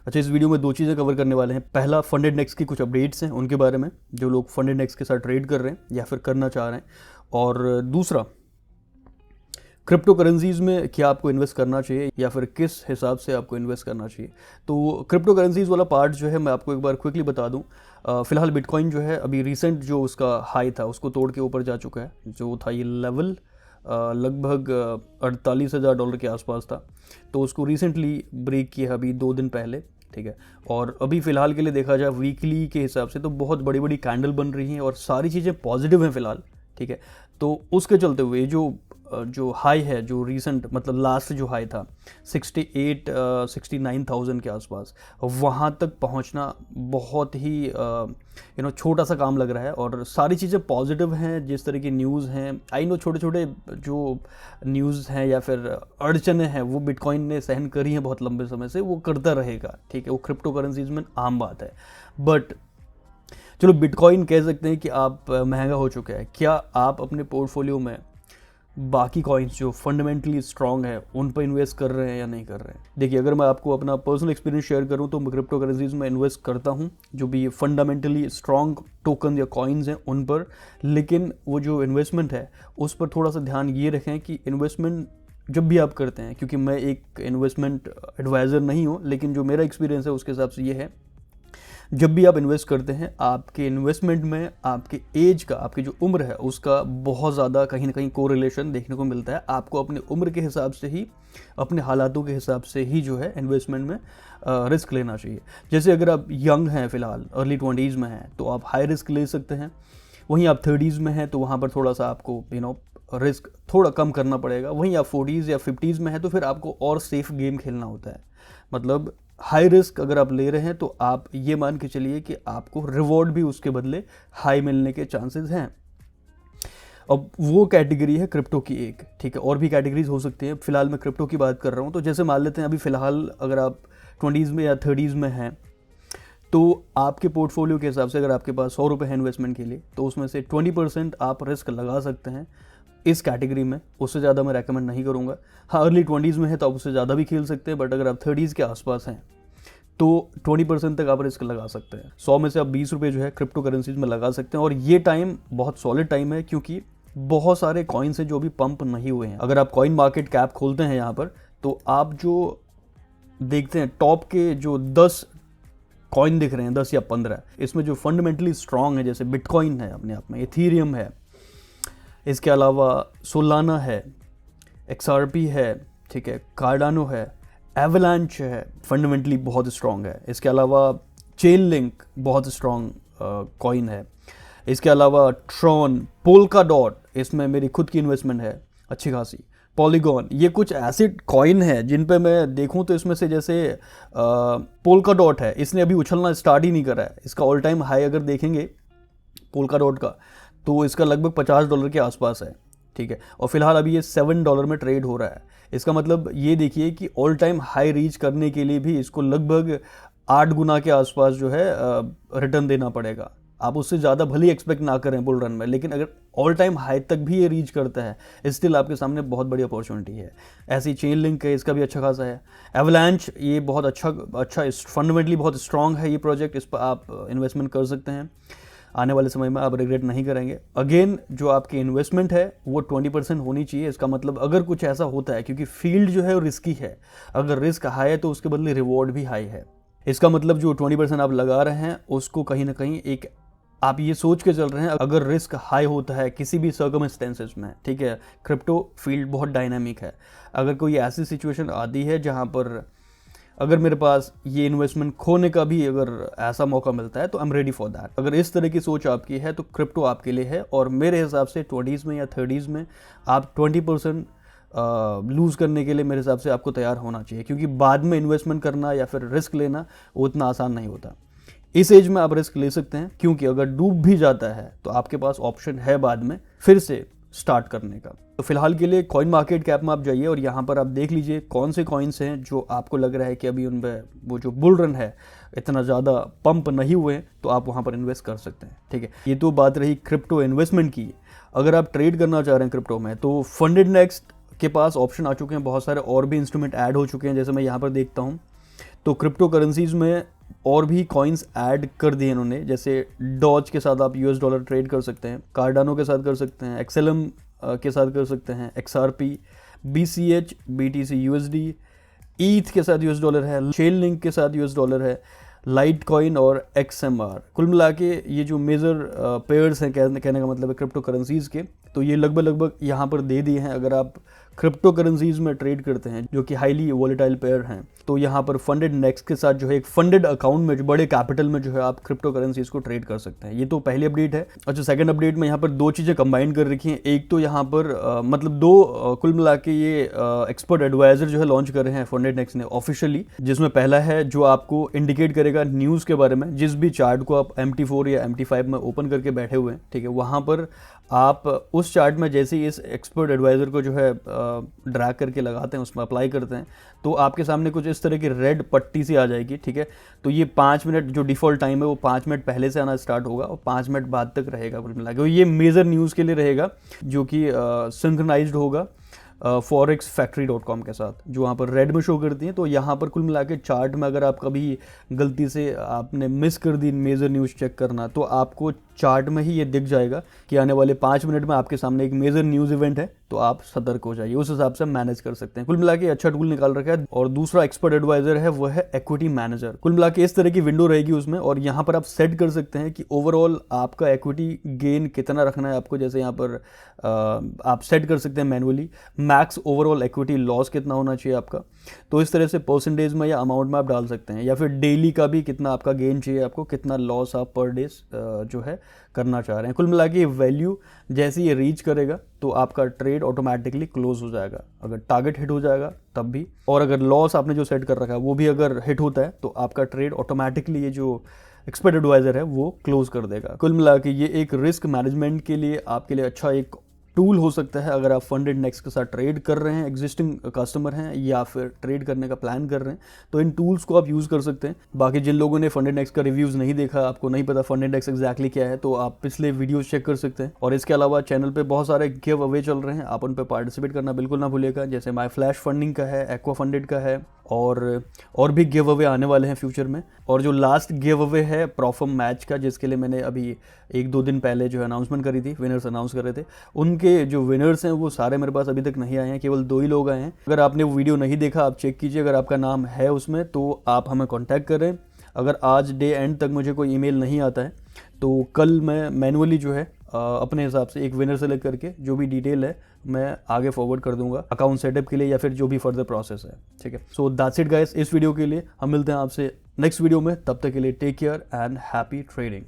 अच्छा, इस वीडियो में दो चीज़ें कवर करने वाले हैं। पहला, फंडेड नेक्स्ट की कुछ अपडेट्स हैं उनके बारे में, जो लोग फंडेड नेक्स्ट के साथ ट्रेड कर रहे हैं या फिर करना चाह रहे हैं। और दूसरा, क्रिप्टो करेंसीज में क्या आपको इन्वेस्ट करना चाहिए या फिर किस हिसाब से आपको इन्वेस्ट करना चाहिए। तो क्रिप्टो करेंसीज वाला पार्ट जो है मैं आपको एक बार क्विकली बता दूं। फिलहाल बिटकॉइन जो है अभी रिसेंट जो उसका हाई था उसको तोड़ के ऊपर जा चुका है। जो था ये लेवल लगभग $48,000 के आसपास था, तो उसको रिसेंटली ब्रेक किया अभी 2 दिन पहले। ठीक है, और अभी फ़िलहाल के लिए देखा जाए वीकली के हिसाब से तो बहुत बड़ी बड़ी कैंडल बन रही हैं और सारी चीज़ें पॉजिटिव हैं फ़िलहाल। ठीक है, तो उसके चलते हुए जो हाई है, जो रीसेंट मतलब लास्ट जो हाई था 69,000 के आसपास, वहाँ तक पहुँचना बहुत ही छोटा सा काम लग रहा है। और सारी चीज़ें पॉजिटिव हैं, जिस तरह की न्यूज़ हैं, आई नो छोटे छोटे जो न्यूज़ हैं या फिर अड़चने हैं वो बिटकॉइन ने सहन करी हैं बहुत लंबे समय से, वो करता रहेगा। ठीक है, वो क्रिप्टो करेंसीज में आम बात है। बट चलो, बिटकॉइन कह सकते हैं कि आप महंगा हो चुका है। क्या आप अपने पोर्टफोलियो में बाकी कॉइन्स जो फंडामेंटली स्ट्रांग है उन पर इन्वेस्ट कर रहे हैं या नहीं कर रहे हैं? देखिए, अगर मैं आपको अपना पर्सनल एक्सपीरियंस शेयर करूं तो मैं क्रिप्टो करेंसीज में इन्वेस्ट करता हूं, जो भी फंडामेंटली स्ट्रांग टोकन या कॉइन्स हैं उन पर। लेकिन वो जो इन्वेस्टमेंट है उस पर थोड़ा सा ध्यान ये रखें कि इन्वेस्टमेंट जब भी आप करते हैं, क्योंकि मैं एक इन्वेस्टमेंट एडवाइज़र नहीं हूँ, लेकिन जो मेरा एक्सपीरियंस है उसके हिसाब से ये है, जब भी आप इन्वेस्ट करते हैं आपके इन्वेस्टमेंट में आपके एज का, आपकी जो उम्र है उसका बहुत ज़्यादा कहीं ना कहीं कोरिलेशन देखने को मिलता है। आपको अपने उम्र के हिसाब से ही, अपने हालातों के हिसाब से ही जो है इन्वेस्टमेंट में रिस्क लेना चाहिए। जैसे अगर आप यंग हैं, फ़िलहाल अर्ली 20s में हैं, तो आप हाई रिस्क ले सकते हैं। वहीं आप 30s में हैं तो वहाँ पर थोड़ा सा आपको रिस्क थोड़ा कम करना पड़ेगा। वहीं आप 40s या 50s में हैं तो फिर आपको और सेफ गेम खेलना होता है। मतलब हाई रिस्क अगर आप ले रहे हैं तो आप ये मान के चलिए कि आपको रिवॉर्ड भी उसके बदले हाई मिलने के चांसेस हैं। अब वो कैटेगरी है क्रिप्टो की एक। ठीक है, और भी कैटेगरीज हो सकती हैं, फिलहाल मैं क्रिप्टो की बात कर रहा हूँ। तो जैसे मान लेते हैं अभी फ़िलहाल अगर आप 20s में या 30s में हैं, तो आपके पोर्टफोलियो के हिसाब से अगर आपके पास ₹100 है इन्वेस्टमेंट के लिए, तो उसमें से 20% आप रिस्क लगा सकते हैं इस कैटेगरी में। उससे ज़्यादा मैं रेकमेंड नहीं करूँगा। हाँ, अर्ली 20s में है तो आप उससे ज़्यादा भी खेल सकते हैं, बट अगर आप 30s के आसपास हैं तो 20% तक आप रिस्क लगा सकते हैं। 100 में से आप ₹20 जो है क्रिप्टो करेंसीज में लगा सकते हैं। और ये टाइम बहुत सॉलिड टाइम है, क्योंकि बहुत सारे कॉइन्स हैं जो अभी पंप नहीं हुए हैं। अगर आप कॉइन मार्केट कैप खोलते हैं यहाँ पर, तो आप जो देखते हैं टॉप के जो 10 कॉइन दिख रहे हैं, 10 या 15, इसमें जो फंडामेंटली स्ट्रांग है, जैसे बिटकॉइन है अपने आप में, इथीरियम है, इसके अलावा सोलाना है, XRP है, ठीक है, कार्डानो है, एवलांच है, फंडामेंटली बहुत स्ट्रॉन्ग है। इसके अलावा चेन लिंक बहुत स्ट्रॉन्ग कॉइन है। इसके अलावा ट्रॉन, पोल्का डॉट, इसमें मेरी खुद की इन्वेस्टमेंट है अच्छी खासी, पॉलीगॉन, ये कुछ ऐसे कॉइन है जिन पे मैं देखूं तो इसमें से जैसे पोल्का डॉट है, इसने अभी उछलना स्टार्ट ही नहीं करा है। इसका ऑल टाइम हाई अगर देखेंगे पोल्का डॉट का, तो इसका लगभग $50 के आसपास है। ठीक है, और फिलहाल अभी ये $7 में ट्रेड हो रहा है। इसका मतलब ये देखिए कि ऑल टाइम हाई रीच करने के लिए भी इसको लगभग 8 गुना के आसपास जो है रिटर्न देना पड़ेगा। आप उससे ज़्यादा भले ही एक्सपेक्ट ना करें बुल रन में, लेकिन अगर ऑल टाइम हाई तक भी ये रीच करता है, स्टिल आपके सामने बहुत बड़ी अपॉर्चुनिटी है। ऐसी चेन लिंक है, इसका भी अच्छा खासा है। एवलांच, ये बहुत अच्छा फंडामेंटली बहुत स्ट्रांग है ये प्रोजेक्ट, इस पर आप इन्वेस्टमेंट कर सकते हैं। आने वाले समय में आप रिग्रेट नहीं करेंगे। अगेन, जो आपकी इन्वेस्टमेंट है वो 20% होनी चाहिए। इसका मतलब अगर कुछ ऐसा होता है, क्योंकि फील्ड जो है वो रिस्की है, अगर रिस्क हाई है तो उसके बदले रिवॉर्ड भी हाई है। इसका मतलब जो 20% आप लगा रहे हैं उसको कहीं ना कहीं एक आप ये सोच के चल रहे हैं, अगर रिस्क हाई होता है किसी भी सर्कमस्टेंसेस में, ठीक है, क्रिप्टो फील्ड बहुत डायनामिक है। अगर कोई ऐसी सिचुएशन आती है जहाँ पर अगर मेरे पास ये इन्वेस्टमेंट खोने का भी अगर ऐसा मौका मिलता है तो I am ready for that. अगर इस तरह की सोच आपकी है तो क्रिप्टो आपके लिए है। और मेरे हिसाब से 20s में या 30s में आप 20% लूज़ करने के लिए मेरे हिसाब से आपको तैयार होना चाहिए, क्योंकि बाद में इन्वेस्टमेंट करना या फिर रिस्क लेना वो उतना आसान नहीं होता। इस एज में आप रिस्क ले सकते हैं, क्योंकि अगर डूब भी जाता है तो आपके पास ऑप्शन है बाद में फिर से स्टार्ट करने का। तो फिलहाल के लिए कॉइन मार्केट कैप में आप जाइए और यहाँ पर आप देख लीजिए कौन से कॉइन्स हैं जो आपको लग रहा है कि अभी उन पर वो जो बुल रन है इतना ज़्यादा पंप नहीं हुए, तो आप वहाँ पर इन्वेस्ट कर सकते हैं। ठीक है, ये तो बात रही क्रिप्टो इन्वेस्टमेंट की। अगर आप ट्रेड करना चाह रहे हैं क्रिप्टो में, तो फंडेड नेक्स्ट के पास ऑप्शन आ चुके हैं, बहुत सारे और भी इंस्ट्रूमेंट ऐड हो चुके हैं, जैसे मैं यहाँ पर देखता हूँ तो क्रिप्टो करेंसीज में और भी कॉइन्स ऐड कर दिए इन्होंने, जैसे डॉज के साथ आप यूएस डॉलर ट्रेड कर सकते हैं, कार्डानो के साथ कर सकते हैं, एक्सएलएम के साथ कर सकते हैं, एक्सआरपी, बीसीएच, बीटीसी यूएसडी, ईथ के साथ यूएस डॉलर है, चेन लिंक के साथ यूएस डॉलर है, लाइट कॉइन और एक्सएमआर। कुल मिला के ये जो मेजर पेयर्स हैं, कहने का मतलब है क्रिप्टो करेंसीज के, तो ये लगभग यहाँ पर दे दिए हैं। अगर आप क्रिप्टो करेंसीज में ट्रेड करते हैं जो कि हाईली वॉलेटाइल पेयर हैं, तो यहाँ पर फंडेड नेक्स्ट के साथ जो है एक फंडेड अकाउंट में, जो बड़े कैपिटल में जो है आप क्रिप्टो करेंसीज को ट्रेड कर सकते हैं। ये तो पहली अपडेट है। अच्छा, सेकंड अपडेट में यहाँ पर दो चीज़ें कंबाइन कर रखी हैं। एक तो यहाँ पर मतलब दो कुल मिला के ये एक्सपर्ट एडवाइजर जो है लॉन्च कर रहे हैं फंडेड नेक्स्ट ने ऑफिशियली, जिसमें पहला है जो आपको इंडिकेट करेगा न्यूज़ के बारे में। जिस भी चार्ट को आप MT4 या MT5 में ओपन करके बैठे हुए हैं, ठीक है, वहाँ पर आप उस चार्ट में जैसे ही इस एक्सपर्ट एडवाइज़र को जो है ड्रैग करके लगाते हैं, उसमें अप्लाई करते हैं, तो आपके सामने कुछ इस तरह की रेड पट्टी सी आ जाएगी, ठीक है। तो ये 5 मिनट जो डिफ़ॉल्ट टाइम है वो 5 मिनट पहले से आना स्टार्ट होगा और 5 मिनट बाद तक रहेगा कुल मिला के। ये मेजर न्यूज़ के लिए रहेगा जो कि सिंक्रोनाइज्ड होगा forexfactory.com के साथ, जो वहाँ पर रेड में शो करती हैं। तो यहाँ पर कुल मिला के चार्ट में अगर आप कभी गलती से आपने मिस कर दी मेजर न्यूज़ चेक करना, तो आपको चार्ट में ही ये दिख जाएगा कि आने वाले 5 मिनट में आपके सामने एक मेजर न्यूज़ इवेंट है, तो आप सतर्क हो जाइए, उस हिसाब से मैनेज कर सकते हैं। कुल मिला के अच्छा टूल निकाल रखा है। और दूसरा एक्सपर्ट एडवाइजर है वो है इक्विटी मैनेजर। कुल मिला के इस तरह की विंडो रहेगी उसमें, और यहाँ पर आप सेट कर सकते हैं कि ओवरऑल आपका इक्विटी गेन कितना रखना है आपको। जैसे यहाँ पर आप सेट कर सकते हैं manually max overall equity loss कितना होना चाहिए आपका। तो इस तरह से परसेंटेज में या अमाउंट में आप डाल सकते हैं, या फिर डेली का भी कितना आपका गेन चाहिए आपको, कितना लॉस आप पर डे जो है करना चाह रहे हैं। कुल मिला के वैल्यू जैसे ये रीच करेगा तो आपका ट्रेड ऑटोमेटिकली क्लोज हो जाएगा, अगर टारगेट हिट हो जाएगा तब भी, और अगर लॉस आपने जो सेट कर रखा है वो भी अगर हिट होता है तो आपका ट्रेड ऑटोमेटिकली ये जो एक्सपर्ट एडवाइजर है वो क्लोज कर देगा। कुल मिला के ये एक रिस्क मैनेजमेंट के लिए आपके लिए अच्छा एक टूल हो सकता है। अगर आप फंडेड नेक्स्ट के साथ ट्रेड कर रहे हैं, एग्जिस्टिंग कस्टमर हैं, या फिर ट्रेड करने का प्लान कर रहे हैं, तो इन टूल्स को आप यूज़ कर सकते हैं। बाकी जिन लोगों ने फंडेड नेक्स्ट का रिव्यूज़ नहीं देखा, आपको नहीं पता फंडेड नेक्स्ट एग्जैक्टली क्या है, तो आप पिछले वीडियोस चेक कर सकते हैं। और इसके अलावा चैनल पे बहुत सारे गिव अवे चल रहे हैं, आप उन पर पार्टिसिपेट करना बिल्कुल ना भूलिएगा। जैसे माई फ्लैश फंडिंग का है, एक्वा फंडेड का है, और भी गिव अवे आने वाले हैं फ्यूचर में। और जो लास्ट गिव अवे है प्रॉफम मैच का, जिसके लिए मैंने अभी 1-2 दिन पहले जो है अनाउंसमेंट करी थी, विनर्स अनाउंस कर रहे थे, उनके जो विनर्स हैं वो सारे मेरे पास अभी तक नहीं आए हैं, केवल 2 ही लोग आए हैं। अगर आपने वो वीडियो नहीं देखा आप चेक कीजिए, अगर आपका नाम है उसमें तो आप हमें कॉन्टैक्ट करें। अगर आज डे एंड तक मुझे कोई ईमेल नहीं आता है तो कल मैं मैनुअली जो है अपने हिसाब से एक विनर सेलेक्ट करके जो भी डिटेल है मैं आगे फॉरवर्ड कर दूंगा अकाउंट सेटअप के लिए, या फिर जो भी फर्दर प्रोसेस है, ठीक है। सो दैट्स इट गाइस इस वीडियो के लिए। हम मिलते हैं आपसे नेक्स्ट वीडियो में, तब तक के लिए take care and happy trading.